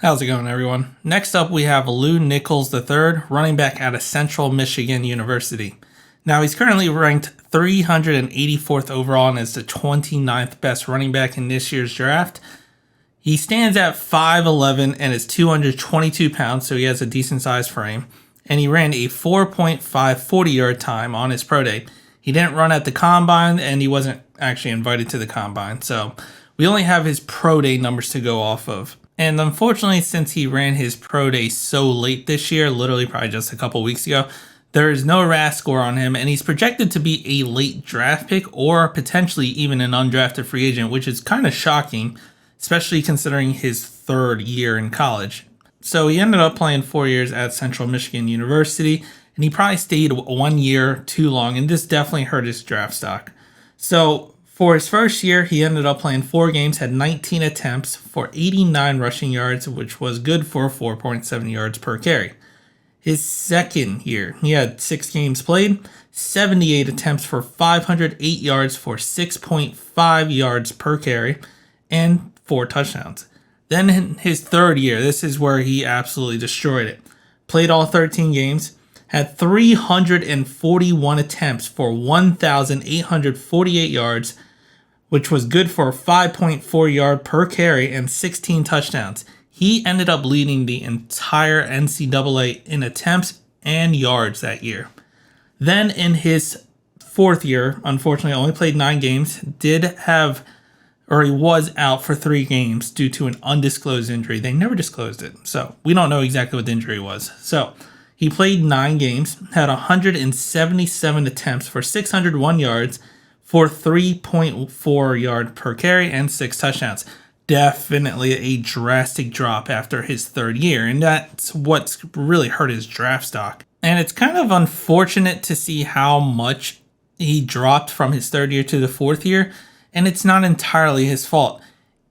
How's it going, everyone? Next up, we have Lew Nichols III, running back out of Central Michigan University. Now, he's currently ranked 384th overall and is the 29th best running back in this year's draft. He stands at 5'11 and is 222 pounds, so he has a decent sized frame. And he ran a 4.5 40-yard time on his pro day. He didn't run at the combine, and he wasn't actually invited to the combine, so we only have his pro day numbers to go off of. And unfortunately, since he ran his pro day so late this year, literally probably just a couple weeks ago, there is no RAS score on him, and he's projected to be a late draft pick or potentially even an undrafted free agent, which is kind of shocking, especially considering his third year in college. So he ended up playing 4 years at Central Michigan University, and he probably stayed 1 year too long, and this definitely hurt his draft stock. So for his first year, he ended up playing 4 games, had 19 attempts for 89 rushing yards, which was good for 4.7 yards per carry. His second year, he had 6 games played, 78 attempts for 508 yards for 6.5 yards per carry, and 4 touchdowns. Then in his third year, this is where he absolutely destroyed it. Played all 13 games, had 341 attempts for 1,848 yards, which was good for 5.4 yard per carry and 16 touchdowns. He ended up leading the entire NCAA in attempts and yards that year. Then in his fourth year, unfortunately only played 9 games, he was out for 3 games due to an undisclosed injury. They never disclosed it, so we don't know exactly what the injury was. So he played 9 games, had 177 attempts for 601 yards, for 3.4 yard per carry and 6 touchdowns. Definitely a drastic drop after his third year, and that's what's really hurt his draft stock. And it's kind of unfortunate to see how much he dropped from his third year to the fourth year, and it's not entirely his fault.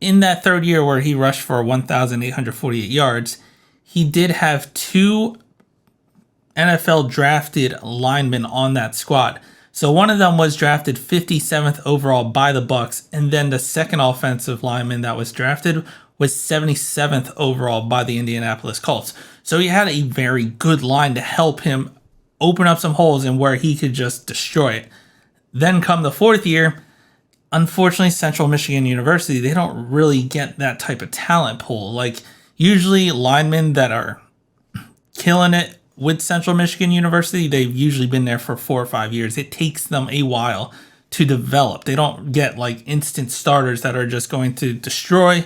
In that third year where he rushed for 1,848 yards, he did have 2 NFL drafted linemen on that squad. So one of them was drafted 57th overall by the Bucs, and then the second offensive lineman that was drafted was 77th overall by the Indianapolis Colts. So he had a very good line to help him open up some holes in where he could just destroy it. Then come the fourth year, unfortunately Central Michigan University, they don't really get that type of talent pool. Like usually linemen that are killing it with Central Michigan University, they've usually been there for 4 or 5 years. It takes them a while to develop. They don't get like instant starters that are just going to destroy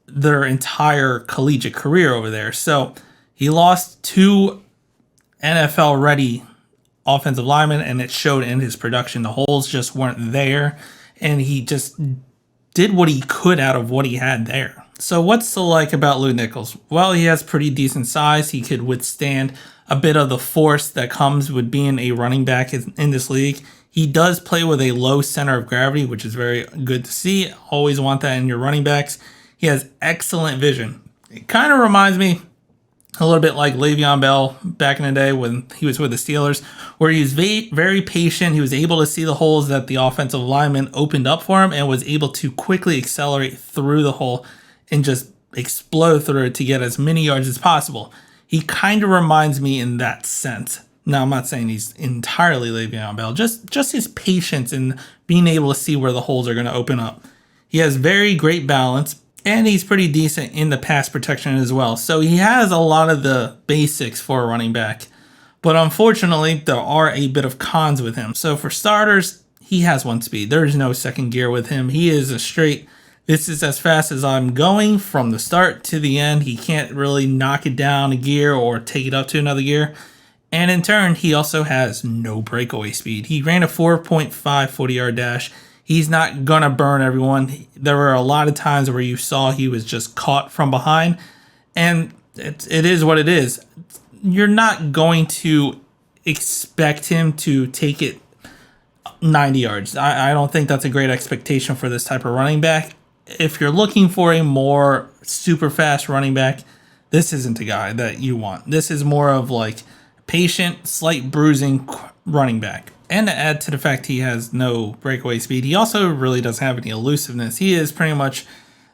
their entire collegiate career over there. So he lost 2 NFL ready offensive linemen, and it showed in his production. The holes just weren't there, and he just did what he could out of what he had there. So what's to like about Lew Nichols? Well, he has pretty decent size. He could withstand a bit of the force that comes with being a running back in this league. He does play with a low center of gravity, which is very good to see. Always want that in your running backs. He has excellent vision. It kind of reminds me a little bit like Le'Veon Bell back in the day when he was with the Steelers, where he was very patient. He was able to see the holes that the offensive lineman opened up for him and was able to quickly accelerate through the hole and just explode through it to get as many yards as possible. He kind of reminds me in that sense. Now, I'm not saying he's entirely Le'Veon Bell, just his patience in being able to see where the holes are going to open up. He has very great balance, and he's pretty decent in the pass protection as well. So he has a lot of the basics for a running back. But unfortunately, there are a bit of cons with him. So for starters, he has 1 speed. There's no second gear with him. He is a straight, this is as fast as I'm going from the start to the end. He can't really knock it down a gear or take it up to another gear. And in turn, he also has no breakaway speed. He ran a 4.5 40-yard dash. He's not going to burn everyone. There were a lot of times where you saw he was just caught from behind. And it is what it is. You're not going to expect him to take it 90 yards. I don't think that's a great expectation for this type of running back. If you're looking for a more super fast running back, this isn't the guy that you want. This is more of like patient, slight bruising running back. And to add to the fact he has no breakaway speed, he also really doesn't have any elusiveness. He is pretty much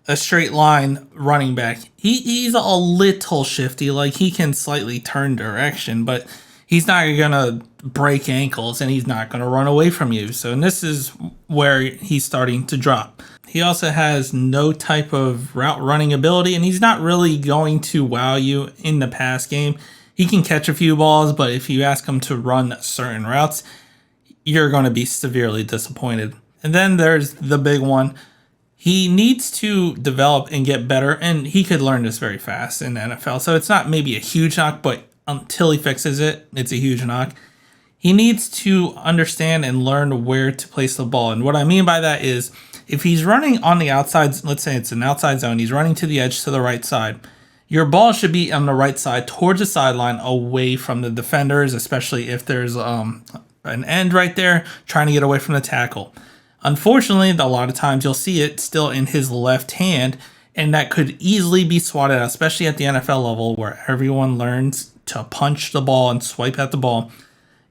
a straight line running back. He's a little shifty, like he can slightly turn direction, but he's not gonna break ankles and he's not gonna run away from you. So and this is where he's starting to drop. He also has no type of route running ability, and he's not really going to wow you in the pass game. He can catch a few balls, but if you ask him to run certain routes, you're going to be severely disappointed. And then there's the big one. He needs to develop and get better, and he could learn this very fast in the NFL. So it's not maybe a huge knock, but until he fixes it, it's a huge knock. He needs to understand and learn where to place the ball. And what I mean by that is if he's running on the outside, let's say it's an outside zone, he's running to the edge to the right side. Your ball should be on the right side towards the sideline away from the defenders, especially if there's an end right there trying to get away from the tackle. Unfortunately, a lot of times you'll see it still in his left hand, and that could easily be swatted out, especially at the NFL level where everyone learns to punch the ball and swipe at the ball.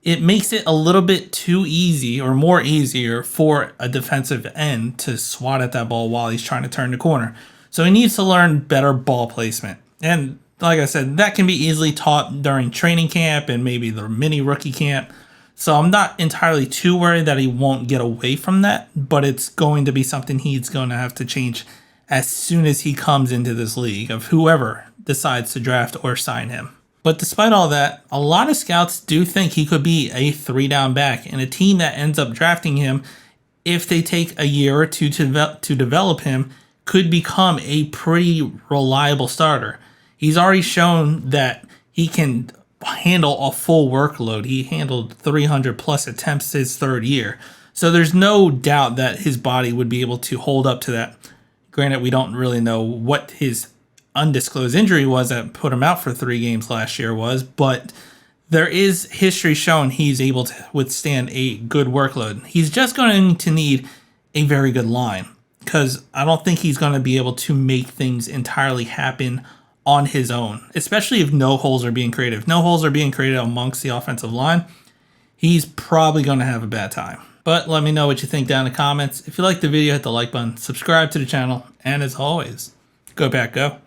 It makes it a little bit too easy or more easier for a defensive end to swat at that ball while he's trying to turn the corner. So he needs to learn better ball placement. And like I said, that can be easily taught during training camp and maybe the mini rookie camp. So I'm not entirely too worried that he won't get away from that, but it's going to be something he's going to have to change as soon as he comes into this league of whoever decides to draft or sign him. But despite all that, a lot of scouts do think he could be a 3-down back, and a team that ends up drafting him, if they take a year or two to develop him, could become a pretty reliable starter. He's already shown that he can handle a full workload. He handled 300 plus attempts his third year. So there's no doubt that his body would be able to hold up to that. Granted, we don't really know what his undisclosed injury was that put him out for 3 games last year was, but there is history showing he's able to withstand a good workload. He's just going to need a very good line because I don't think he's going to be able to make things entirely happen on his own, especially if no holes are being created. If no holes are being created amongst the offensive line, he's probably going to have a bad time. But let me know what you think down in the comments. If you liked the video, hit the like button, subscribe to the channel, and as always, go Pack Go.